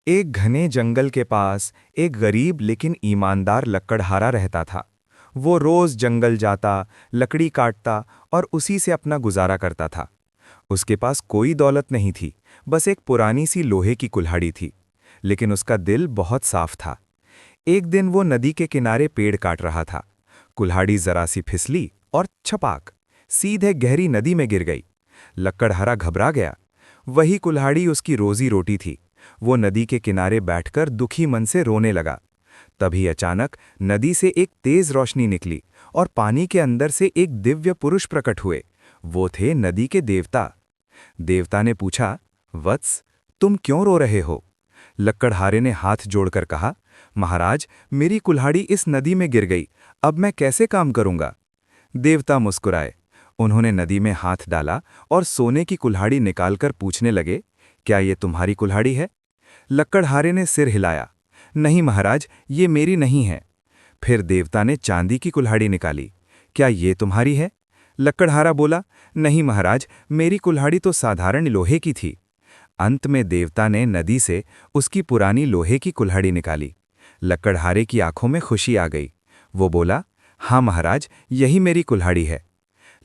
एक घने जंगल के पास एक गरीब लेकिन ईमानदार लकड़हारा रहता था। वो रोज जंगल जाता, लकड़ी काटता और उसी से अपना गुजारा करता था। उसके पास कोई दौलत नहीं थी, बस एक पुरानी सी लोहे की कुल्हाड़ी थी। लेकिन उसका दिल बहुत साफ था। एक दिन वो नदी के किनारे पेड़ काट रहा था। कुल्हाड़ी जरा सी फिसली और छपाक सीधे गहरी नदी में गिर गई। लकड़हारा घबरा गया। वही कुल्हाड़ी उसकी रोजी रोटी थी। वो नदी के किनारे बैठकर दुखी मन से रोने लगा। तभी अचानक नदी से एक तेज रोशनी निकली और पानी के अंदर से एक दिव्य पुरुष प्रकट हुए। वो थे नदी के देवता। देवता ने पूछा, वत्स, तुम क्यों रो रहे हो? लकड़हारे ने हाथ जोड़कर कहा, महाराज, मेरी कुल्हाड़ी इस नदी में गिर गई, अब मैं कैसे काम करूंगा? देवता मुस्कुराए। उन्होंने नदी में हाथ डाला और सोने की कुल्हाड़ी निकालकर पूछने लगे, क्या ये तुम्हारी कुल्हाड़ी है? लकड़हारे ने सिर हिलाया, नहीं महाराज, ये मेरी नहीं है। फिर देवता ने चांदी की कुल्हाड़ी निकाली, क्या ये तुम्हारी है? लकड़हारा बोला, नहीं महाराज, मेरी कुल्हाड़ी तो साधारण लोहे की थी। अंत में देवता ने नदी से उसकी पुरानी लोहे की कुल्हाड़ी निकाली। लकड़हारे की आंखों में खुशी आ गई। वो बोला, हाँ महाराज, यही मेरी कुल्हाड़ी है।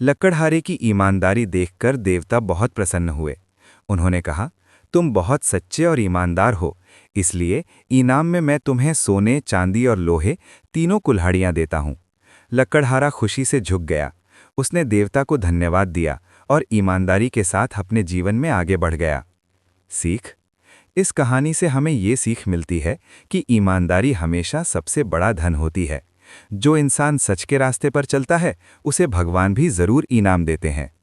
लकड़हारे की ईमानदारी देखकर देवता बहुत प्रसन्न हुए। उन्होंने कहा, तुम बहुत सच्चे और ईमानदार हो, इसलिए इनाम में मैं तुम्हें सोने, चांदी और लोहे तीनों कुल्हाड़ियां देता हूं। लकड़हारा खुशी से झुक गया। उसने देवता को धन्यवाद दिया और ईमानदारी के साथ अपने जीवन में आगे बढ़ गया। सीख। इस कहानी से हमें ये सीख मिलती है कि ईमानदारी हमेशा सबसे बड़ा धन होती है। जो इंसान सच के रास्ते पर चलता है, उसे भगवान भी जरूर इनाम देते हैं।